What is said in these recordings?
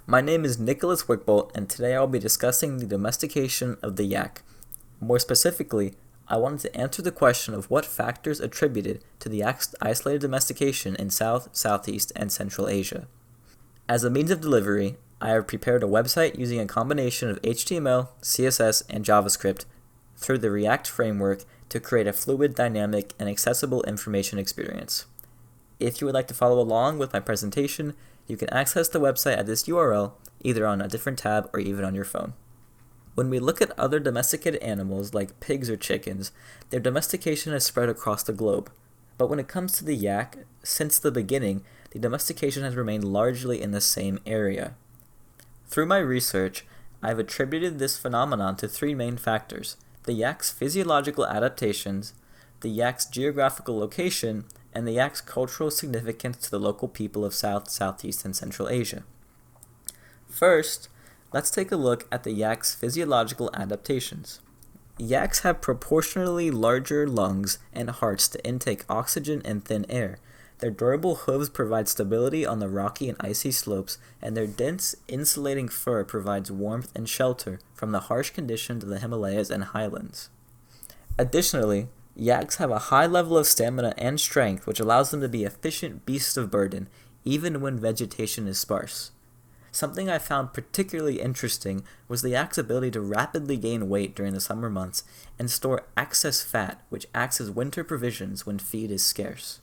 My name is Nicholas Wickbolt, and today I'll be discussing the domestication of the yak. More specifically, I wanted to answer the question of what factors attributed to the yak's isolated domestication in South, Southeast, and Central Asia. As a means of delivery, I have prepared a website using a combination of HTML, CSS, and JavaScript through the React framework to create a fluid, dynamic, and accessible information experience. If you would like to follow along with my presentation, you can access the website at this URL either on a different tab or even on your phone. When we look at other domesticated animals like pigs or chickens, their domestication has spread across the globe. But when it comes to the yak, since the beginning, the domestication has remained largely in the same area. Through my research, I've attributed this phenomenon to three main factors: the yak's physiological adaptations, the yak's geographical location, and the yak's cultural significance to the local people of South, Southeast, and Central Asia. First, let's take a look at the yak's physiological adaptations. Yaks have proportionally larger lungs and hearts to intake oxygen and thin air. Their durable hooves provide stability on the rocky and icy slopes, and their dense, insulating fur provides warmth and shelter from the harsh conditions of the Himalayas and highlands. Additionally, yaks have a high level of stamina and strength, which allows them to be efficient beasts of burden, even when vegetation is sparse. Something I found particularly interesting was the yak's ability to rapidly gain weight during the summer months and store excess fat, which acts as winter provisions when feed is scarce.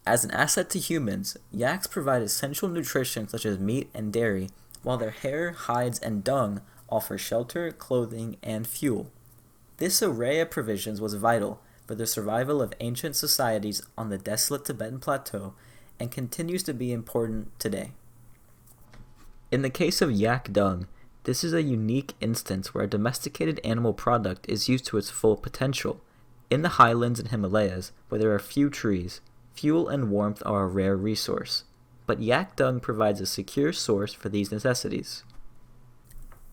As an asset to humans, yaks provide essential nutrition such as meat and dairy, while their hair, hides, and dung offer shelter, clothing, and fuel. This array of provisions was vital for the survival of ancient societies on the desolate Tibetan Plateau and continues to be important today. In the case of yak dung, this is a unique instance where a domesticated animal product is used to its full potential. In the highlands and Himalayas, where there are few trees, fuel and warmth are a rare resource, but yak dung provides a secure source for these necessities.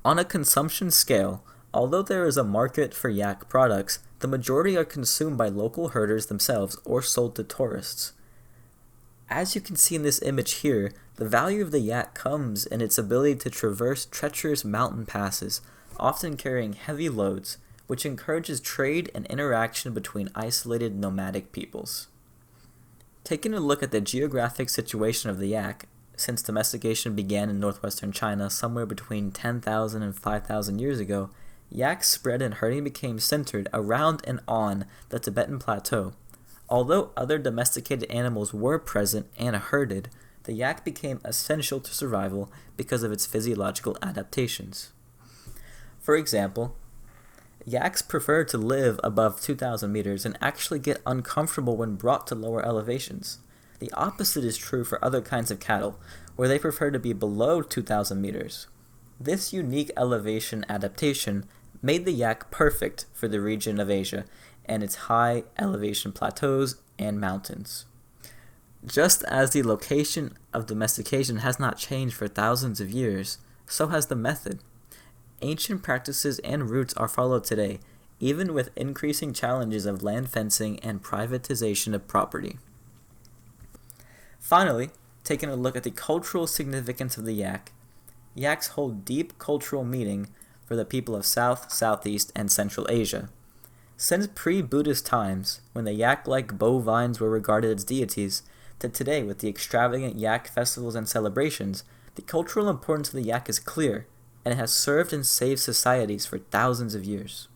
On a consumption scale, although there is a market for yak products, the majority are consumed by local herders themselves or sold to tourists. As you can see in this image here, the value of the yak comes in its ability to traverse treacherous mountain passes, often carrying heavy loads, which encourages trade and interaction between isolated nomadic peoples. Taking a look at the geographic situation of the yak, since domestication began in northwestern China somewhere between 10,000 and 5,000 years ago, yaks spread and herding became centered around and on the Tibetan Plateau. Although other domesticated animals were present and herded, the yak became essential to survival because of its physiological adaptations. For example, yaks prefer to live above 2,000 meters and actually get uncomfortable when brought to lower elevations. The opposite is true for other kinds of cattle, where they prefer to be below 2,000 meters. This unique elevation adaptation made the yak perfect for the region of Asia and its high elevation plateaus and mountains. Just as the location of domestication has not changed for thousands of years, so has the method. Ancient practices and routes are followed today, even with increasing challenges of land fencing and privatization of property. Finally, taking a look at the cultural significance of the yak, yaks hold deep cultural meaning for the people of South, Southeast, and Central Asia. Since pre-Buddhist times, when the yak-like bovines were regarded as deities, to today with the extravagant yak festivals and celebrations, the cultural importance of the yak is clear, and it has served and saved societies for thousands of years.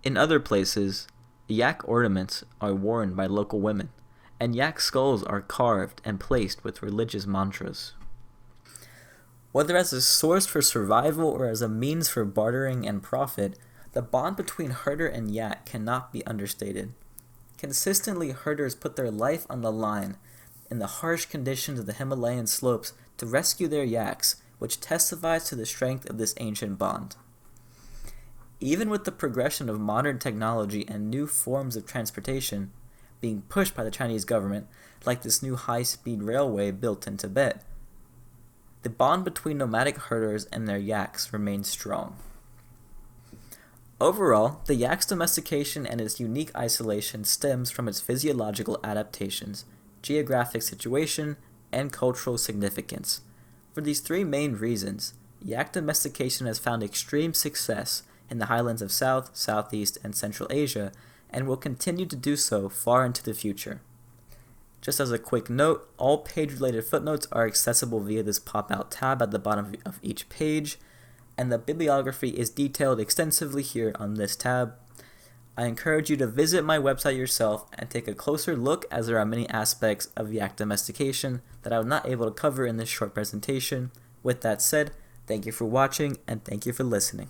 In other places, yak ornaments are worn by local women, and yak skulls are carved and placed with religious mantras. Whether as a source for survival or as a means for bartering and profit, the bond between herder and yak cannot be understated. Consistently, herders put their life on the line in the harsh conditions of the Himalayan slopes to rescue their yaks, which testifies to the strength of this ancient bond. Even with the progression of modern technology and new forms of transportation being pushed by the Chinese government, like this new high-speed railway built in Tibet, the bond between nomadic herders and their yaks remains strong. Overall, the yak's domestication and its unique isolation stems from its physiological adaptations, geographic situation, and cultural significance. For these three main reasons, yak domestication has found extreme success in the highlands of South, Southeast, and Central Asia, and will continue to do so far into the future. Just as a quick note, all page-related footnotes are accessible via this pop-out tab at the bottom of each page, and the bibliography is detailed extensively here on this tab. I encourage you to visit my website yourself and take a closer look, as there are many aspects of yak domestication that I was not able to cover in this short presentation. With that said, thank you for watching and thank you for listening.